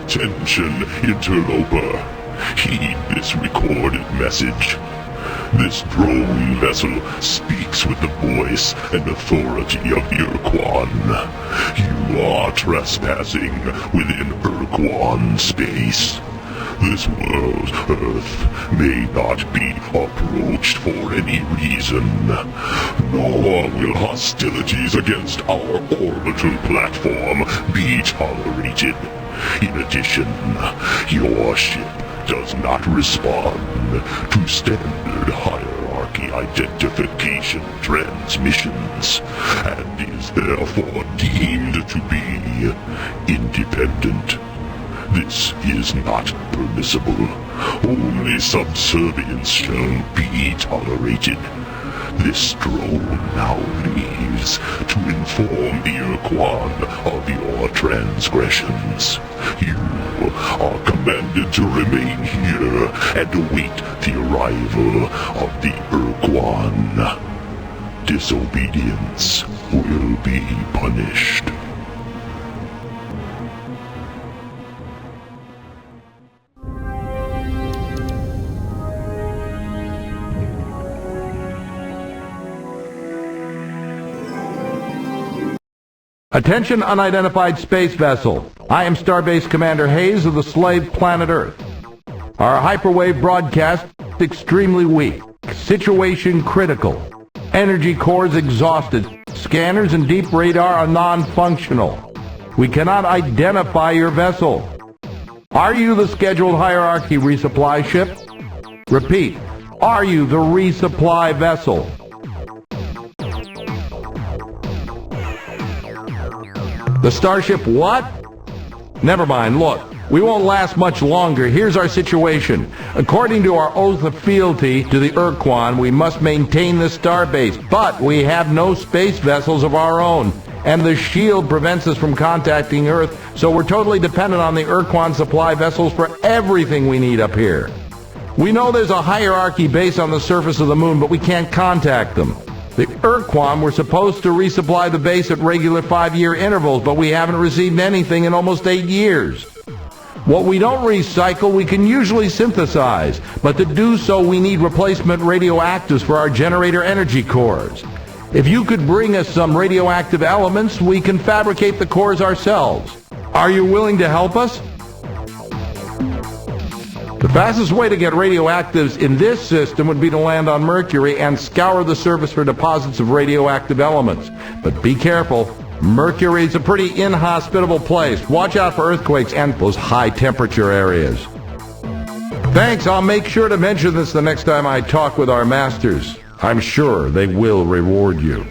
Attention, interloper. Heed this recorded message. This drone vessel speaks with the voice and authority of Quan. You are trespassing within Quan space. This world, Earth, may not be approached for any reason, nor will hostilities against our orbital platform be tolerated. In addition, your ship does not respond to standard hierarchy identification transmissions, and is therefore deemed to be independent. This is not permissible. Only subservience shall be tolerated. This drone now leaves to inform the Quan of your transgressions. You are commanded to remain here and await the arrival of the Quan. Disobedience will be punished. Attention, unidentified space vessel. I am Starbase Commander Hayes of the slave planet Earth. Our hyperwave broadcast extremely weak. Situation critical. Energy cores exhausted. Scanners and deep radar are non-functional. We cannot identify your vessel. Are you the scheduled hierarchy resupply ship? Repeat, are you the resupply vessel? The Starship what? Never mind, look, we won't last much longer. Here's our situation. According to our oath of fealty to the Quan, we must maintain the starbase, but we have no space vessels of our own, and the shield prevents us from contacting Earth, so we're totally dependent on the Quan supply vessels for everything we need up here. We know there's a hierarchy base on the surface of the moon, but we can't contact them. The Quan were supposed to resupply the base at regular 5-year intervals, but we haven't received anything in almost 8 years. What we don't recycle, we can usually synthesize, but to do so we need replacement radioactives for our generator energy cores. If you could bring us some radioactive elements, we can fabricate the cores ourselves. Are you willing to help us? The fastest way to get radioactives in this system would be to land on Mercury and scour the surface for deposits of radioactive elements. But be careful. Mercury's a pretty inhospitable place. Watch out for earthquakes and those high-temperature areas. Thanks. I'll make sure to mention this the next time I talk with our masters. I'm sure they will reward you.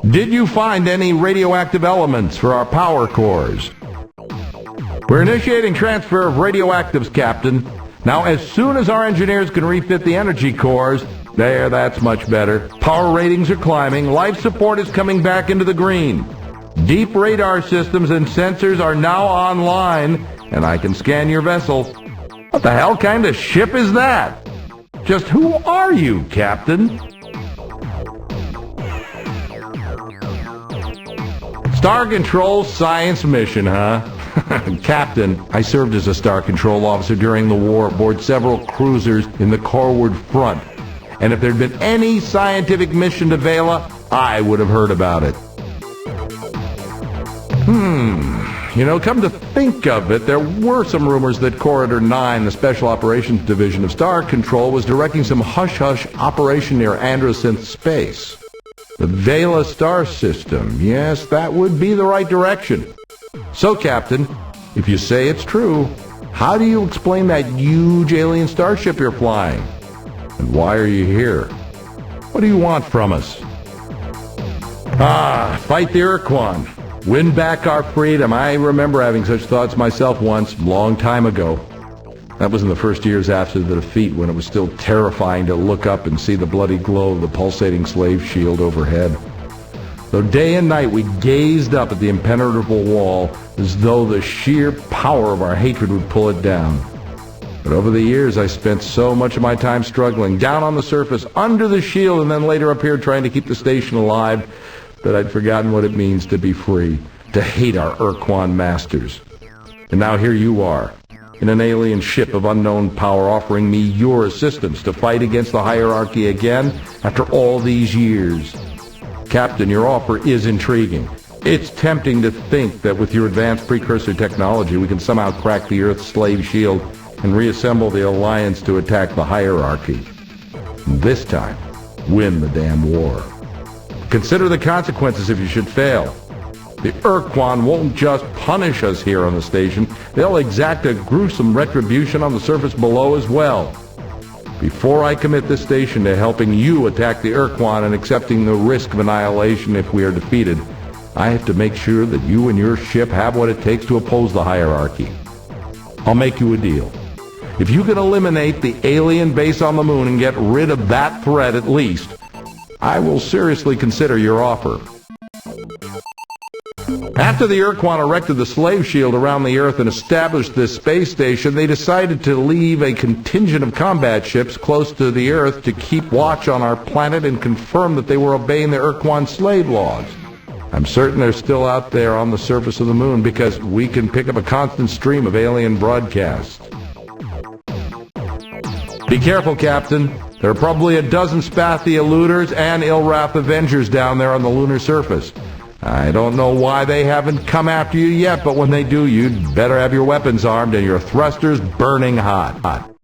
Did you find any radioactive elements for our power cores? We're initiating transfer of radioactives, Captain. Now, as soon as our engineers can refit the energy cores, that's much better. Power ratings are climbing. Life support is coming back into the green. Deep radar systems and sensors are now online, and I can scan your vessel. What the hell kind of ship is that? Just who are you, Captain? Star Control science mission, huh? Captain, I served as a Star Control officer during the war aboard several cruisers in the Corward Front. And if there'd been any scientific mission to Vela, I would have heard about it. Come to think of it, there were some rumors that Corridor 9, the Special Operations Division of Star Control, was directing some hush-hush operation near Androsynth Space. The Vela star system, yes, that would be the right direction. So, Captain, if you say it's true, how do you explain that huge alien starship you're flying? And why are you here? What do you want from us? Fight the Quan. Win back our freedom. I remember having such thoughts myself once, long time ago. That was in the first years after the defeat, when it was still terrifying to look up and see the bloody glow of the pulsating slave shield overhead. Though day and night we gazed up at the impenetrable wall as though the sheer power of our hatred would pull it down. But over the years I spent so much of my time struggling, down on the surface, under the shield, and then later up here trying to keep the station alive, that I'd forgotten what it means to be free, to hate our Quan masters. And now here you are, in an alien ship of unknown power, offering me your assistance to fight against the hierarchy again after all these years. Captain, your offer is intriguing. It's tempting to think that with your advanced precursor technology we can somehow crack the Earth's slave shield and reassemble the Alliance to attack the hierarchy. And this time, win the damn war. Consider the consequences if you should fail. The Quan won't just punish us here on the station, they'll exact a gruesome retribution on the surface below as well. Before I commit this station to helping you attack the Quan and accepting the risk of annihilation if we are defeated, I have to make sure that you and your ship have what it takes to oppose the hierarchy. I'll make you a deal. If you can eliminate the alien base on the moon and get rid of that threat at least, I will seriously consider your offer. After the Quan erected the slave shield around the Earth and established this space station, they decided to leave a contingent of combat ships close to the Earth to keep watch on our planet and confirm that they were obeying the Quan slave laws. I'm certain they're still out there on the surface of the moon because we can pick up a constant stream of alien broadcasts. Be careful, Captain. There are probably a dozen Spathia looters and Ilrath Avengers down there on the lunar surface. I don't know why they haven't come after you yet, but when they do, you'd better have your weapons armed and your thrusters burning hot.